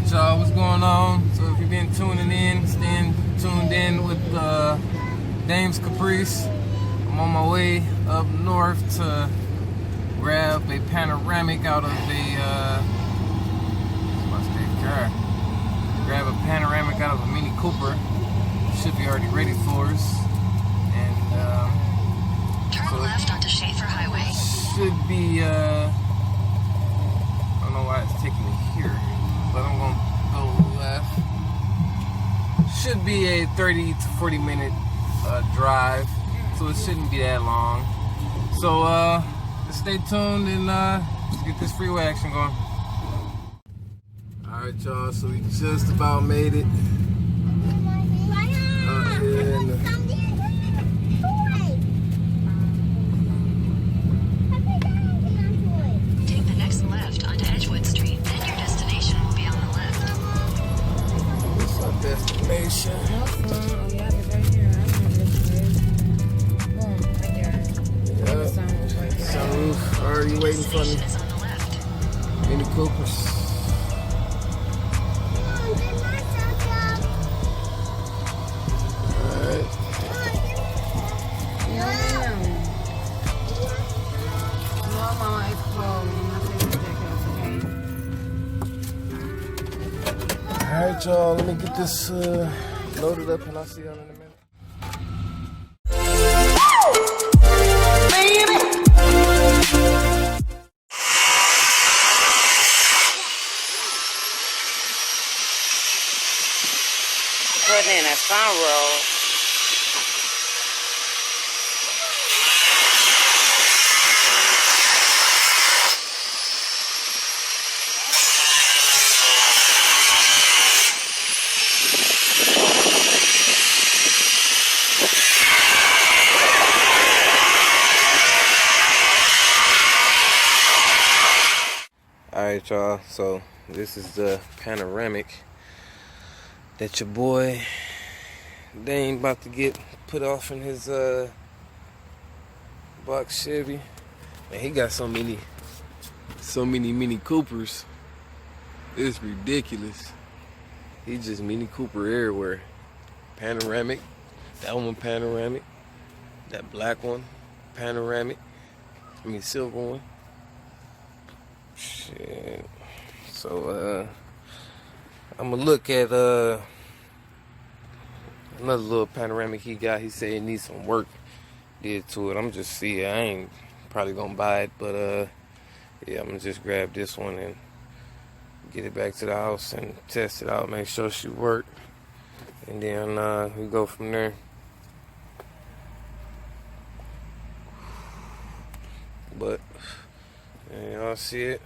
Alright y'all, what's going on? So if you've been tuning in, staying tuned in with Dame's Caprice, I'm on my way up north to grab a Panoramic out of grab a Panoramic out of a Mini Cooper. Should be already ready for us. And turn so left onto Schaefer Highway. Should be I don't know why it's taking me here, but I'm gonna go left. Should be a 30 to 40 minute drive, so it shouldn't be that long. So stay tuned and let's get this freeway action going. Alright y'all, so we just about made it. Take the next left onto Edgewood Street, then your destination will be on the left. What's our destination? Sunroof, already waiting for me. Is on the left. Mini Coopers. Alright. Alright y'all, let me get this loaded up and I'll see y'all in a minute. Putting in a sunroll. Alright y'all, so this is the Panoramic that your boy Dane about to get put off in his box Chevy. And he got so many Mini Coopers. It's ridiculous. He just Mini Cooper everywhere. Panoramic, that one Panoramic, that black one Panoramic, silver one. Shit. So I'm gonna look at another little Panoramic he got. He said it needs some work did to it. I'm just see. I ain't probably gonna buy it, but yeah, I'm gonna just grab this one and get it back to the house and test it out, make sure she work, and then we go from there. But y'all see it.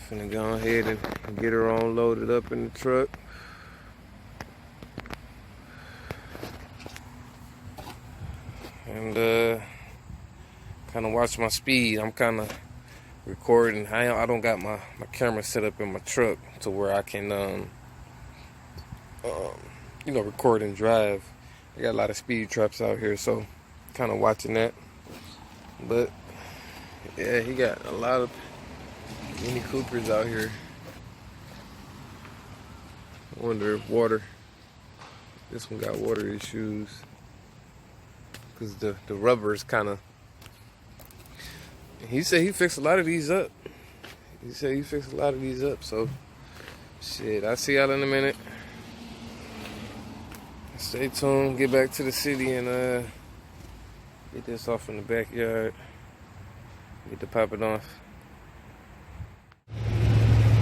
Finna go ahead and get her on loaded up in the truck. And kind of watch my speed. I'm kind of recording. I don't got my camera set up in my truck to where I can record and drive. I got a lot of speed traps out here, so kind of watching that. But yeah, he got a lot of Mini Coopers out here. I wonder if this one got water issues, because the rubber is kind of, he said he fixed a lot of these up. So shit, I'll see y'all in a minute. Stay tuned, get back to the city and get this off in the backyard. Get to pop it off.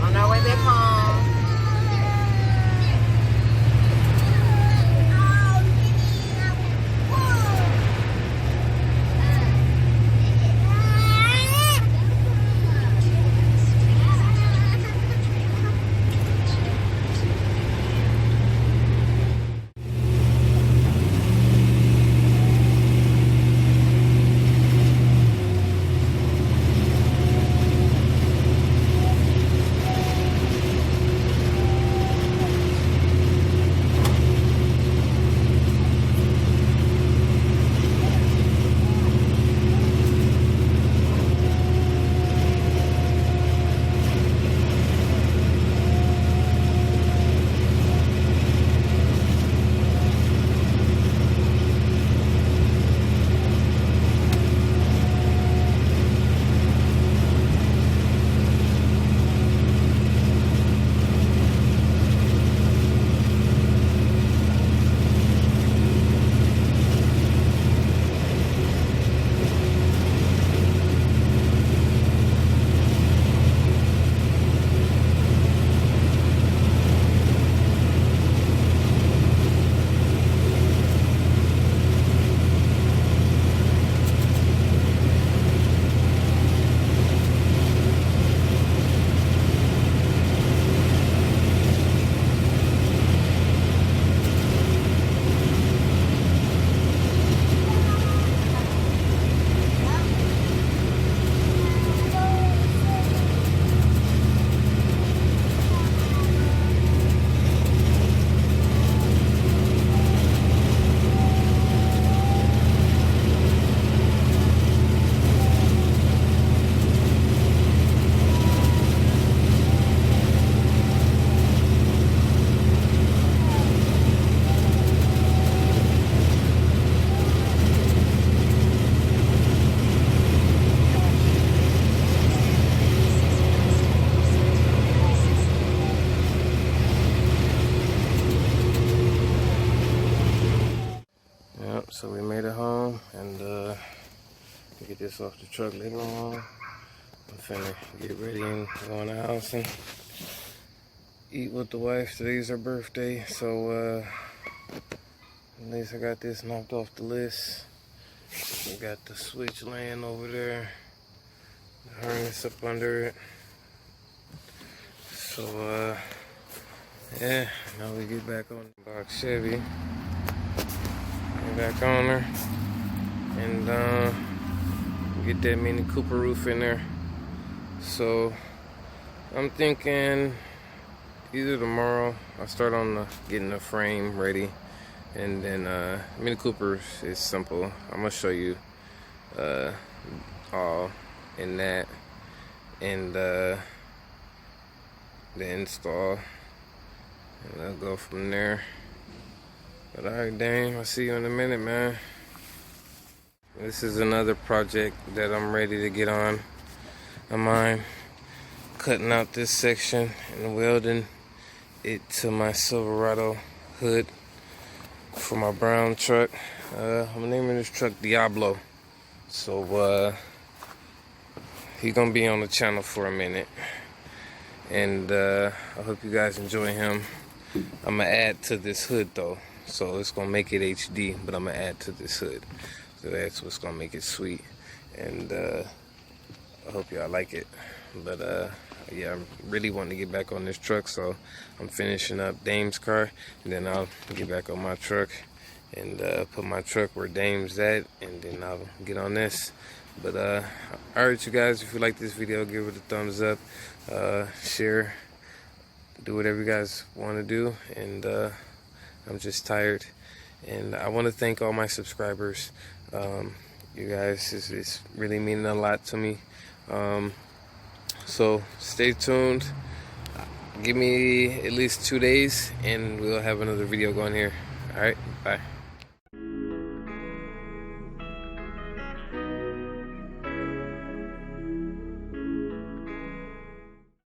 On our way back home. this off the truck later on. I'm finna get ready and go in the house and eat with the wife. Today's her birthday, so at least I got this knocked off the list. We got the switch laying over there, the harness up under it. So yeah, now we get back on the box Chevy. Get back on her and get that Mini Cooper roof in there. So I'm thinking either tomorrow I'll start on getting the frame ready, and then Mini Cooper is simple. I'm gonna show you all in that, and the install, and I'll go from there. But alright, Dame, I'll see you in a minute, man. This is another project that I'm ready to get on mine. Cutting out this section and welding it to my Silverado hood for my brown truck. I'm naming this truck Diablo. So he's gonna be on the channel for a minute, and I hope you guys enjoy him. I'm gonna add to this hood though, so it's gonna make it HD, but I'm gonna add to this hood, so that's what's gonna make it sweet. And I hope y'all like it. But yeah, I'm really wanting to get back on this truck, so I'm finishing up Dame's car, and then I'll get back on my truck and put my truck where Dame's at, and then I'll get on this. But alright, you guys, if you like this video, give it a thumbs up, share, do whatever you guys want to do. And I'm just tired, and I want to thank all my subscribers. You guys, it's really meaning a lot to me. So stay tuned. Give me at least 2 days and we'll have another video going here. Alright, bye.